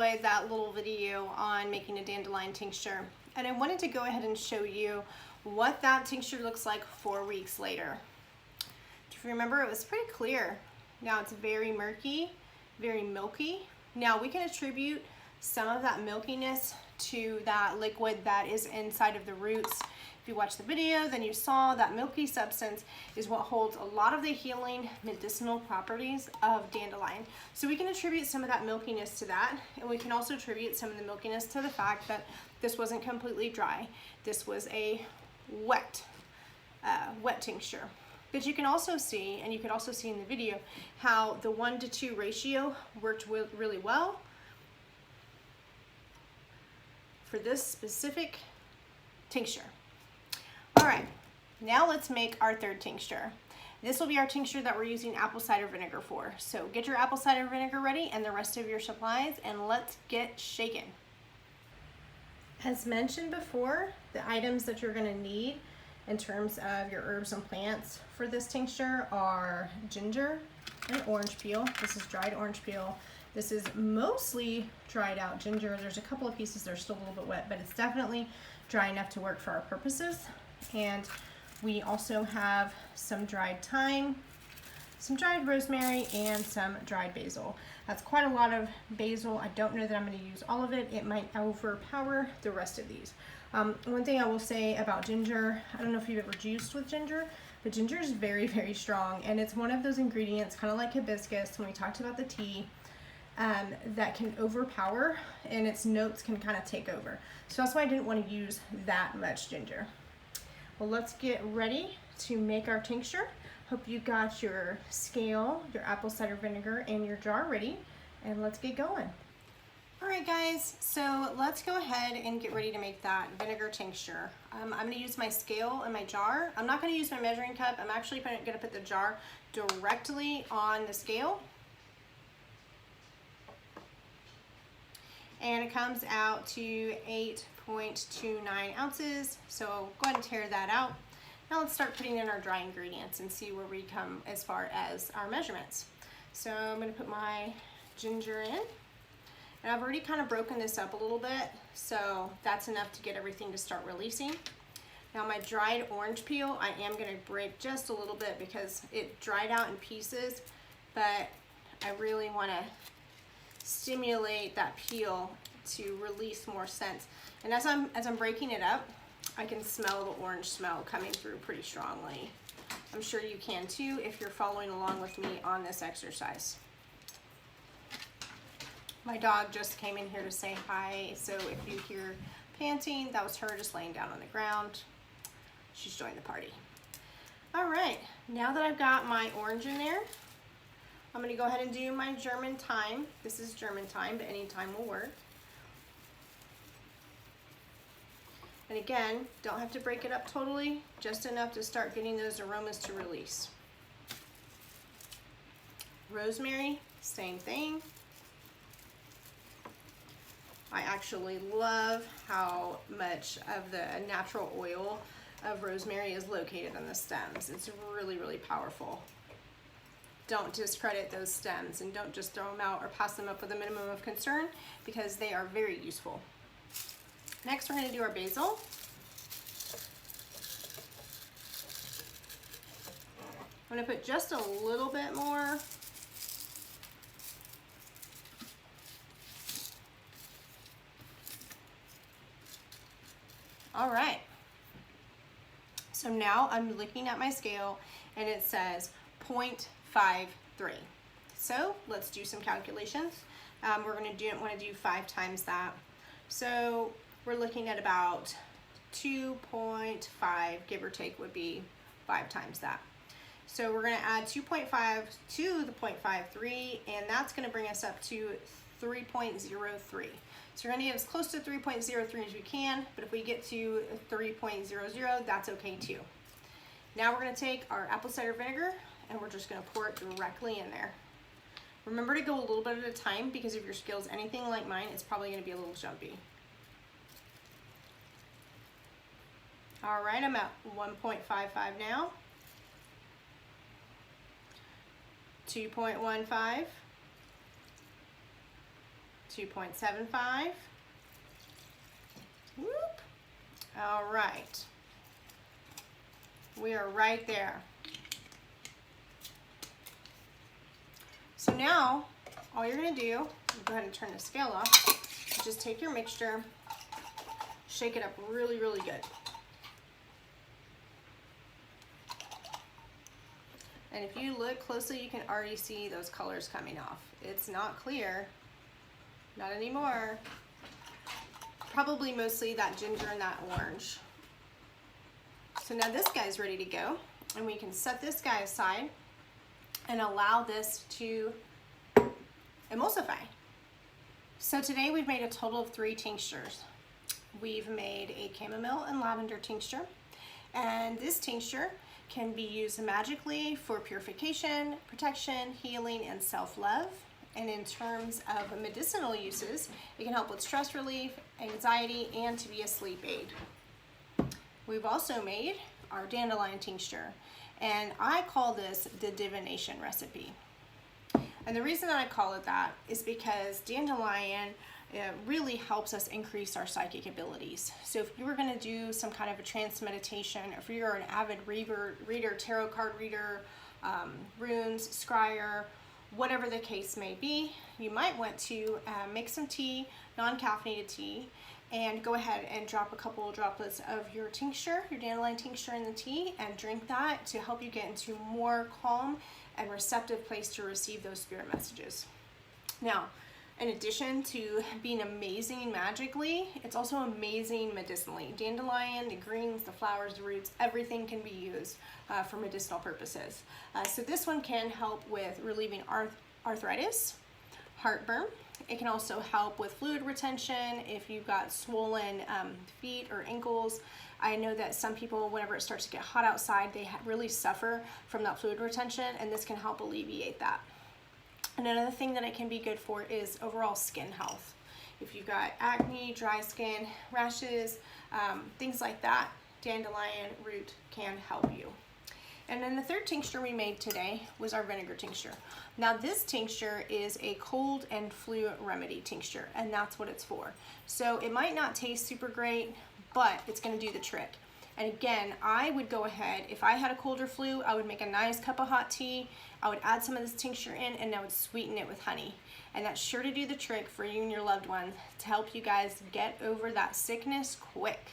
enjoyed that little video on making a dandelion tincture. And I wanted to go ahead and show you what that tincture looks like 4 weeks later. If you remember, it was pretty clear. Now it's very murky, very milky. Now we can attribute some of that milkiness to that liquid that is inside of the roots. If you watched the video, then you saw that milky substance is what holds a lot of the healing medicinal properties of dandelion. So we can attribute some of that milkiness to that, and we can also attribute some of the milkiness to the fact that this wasn't completely dry. This was a wet tincture. But you can also see, and you could also see in the video, how the 1-to-2 ratio worked really well for this specific tincture. All right, now let's make our third tincture. This will be our tincture that we're using apple cider vinegar for. So get your apple cider vinegar ready and the rest of your supplies, and let's get shaken. As mentioned before, the items that you're gonna need in terms of your herbs and plants for this tincture are ginger and orange peel. This is dried orange peel. This is mostly dried out ginger. There's a couple of pieces that are still a little bit wet, but it's definitely dry enough to work for our purposes. And we also have some dried thyme, some dried rosemary, and some dried basil. That's quite a lot of basil. I don't know that I'm going to use all of it. It might overpower the rest of these. One thing I will say about ginger, I don't know if you've ever juiced with ginger, but ginger is very, very strong, and it's one of those ingredients, kind of like hibiscus when we talked about the tea, that can overpower, and its notes can kind of take over. So that's why I didn't want to use that much ginger. Well, let's get ready to make our tincture. Hope you got your scale, your apple cider vinegar, and your jar ready, and let's get going. All right, guys, so let's go ahead and get ready to make that vinegar tincture. I'm gonna use my scale and my jar. I'm not gonna use my measuring cup. I'm actually gonna put the jar directly on the scale. And it comes out to 8.29 ounces. So go ahead and tear that out. Now let's start putting in our dry ingredients and see where we come as far as our measurements. So I'm gonna put my ginger in. And I've already kind of broken this up a little bit, so that's enough to get everything to start releasing. Now my dried orange peel, I am gonna break just a little bit because it dried out in pieces, but I really wanna stimulate that peel to release more scents. And as I'm breaking it up, I can smell the orange smell coming through pretty strongly. I'm sure you can too if you're following along with me on this exercise. My dog just came in here to say hi, so if you hear panting, that was her just laying down on the ground. She's joined the party. All right, now that I've got my orange in there, I'm gonna go ahead and do my German thyme. This is German thyme, but any thyme will work. And again, don't have to break it up totally, just enough to start getting those aromas to release. Rosemary, same thing. I actually love how much of the natural oil of rosemary is located on the stems. It's really, really powerful. Don't discredit those stems and don't just throw them out or pass them up with a minimum of concern because they are very useful. Next, we're going to do our basil. I'm going to put just a little bit more. All right. So now I'm looking at my scale and it says 0.53. So let's do some calculations. We're going to want to do 5 times that. So we're looking at about 2.5, give or take, would be 5 times that. So we're going to add 2.5 to the 0.53, and that's going to bring us up to 3.03. So we're going to get as close to 3.03 as we can, but if we get to 3.00, that's okay too. Now we're going to take our apple cider vinegar and we're just going to pour it directly in there. Remember to go a little bit at a time because if your scale's anything like mine, it's probably going to be a little jumpy. All right, I'm at 1.55 now. 2.15. 2.75. Whoop. All right. We are right there. So now, all you're gonna do, go ahead and turn the scale off, just take your mixture, shake it up really, really good. And if you look closely, you can already see those colors coming off. It's not clear, not anymore. Probably mostly that ginger and that orange. So now this guy's ready to go, and we can set this guy aside and allow this to emulsify. So today we've made a total of 3 tinctures. We've made a chamomile and lavender tincture, and this tincture can be used magically for purification, protection, healing, and self-love. And in terms of medicinal uses, it can help with stress relief, anxiety, and to be a sleep aid. We've also made our dandelion tincture, and I call this the divination recipe. And the reason that I call it that is because dandelion really helps us increase our psychic abilities. So if you were going to do some kind of a trance meditation, if you're an avid reader, tarot card reader, runes, scryer, whatever the case may be, you might want to make some tea, non-caffeinated tea, and go ahead and drop a couple of droplets of your tincture, your dandelion tincture in the tea, and drink that to help you get into a more calm and receptive place to receive those spirit messages. Now, in addition to being amazing magically, it's also amazing medicinally. Dandelion, the greens, the flowers, the roots, everything can be used for medicinal purposes. So this one can help with relieving arthritis, heartburn. It can also help with fluid retention if you've got swollen feet or ankles. I know that some people, whenever it starts to get hot outside, they really suffer from that fluid retention, and this can help alleviate that. And another thing that it can be good for is overall skin health. If you've got acne, dry skin, rashes, things like that, dandelion root can help you. And then the third tincture we made today was our vinegar tincture. Now this tincture is a cold and flu remedy tincture, and that's what it's for. So it might not taste super great, but it's gonna do the trick. And again, I would go ahead, if I had a cold or flu, I would make a nice cup of hot tea, I would add some of this tincture in, and I would sweeten it with honey. And that's sure to do the trick for you and your loved one to help you guys get over that sickness quick.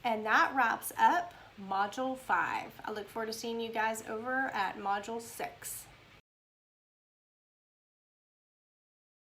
And that wraps up Module 5. I look forward to seeing you guys over at Module 6.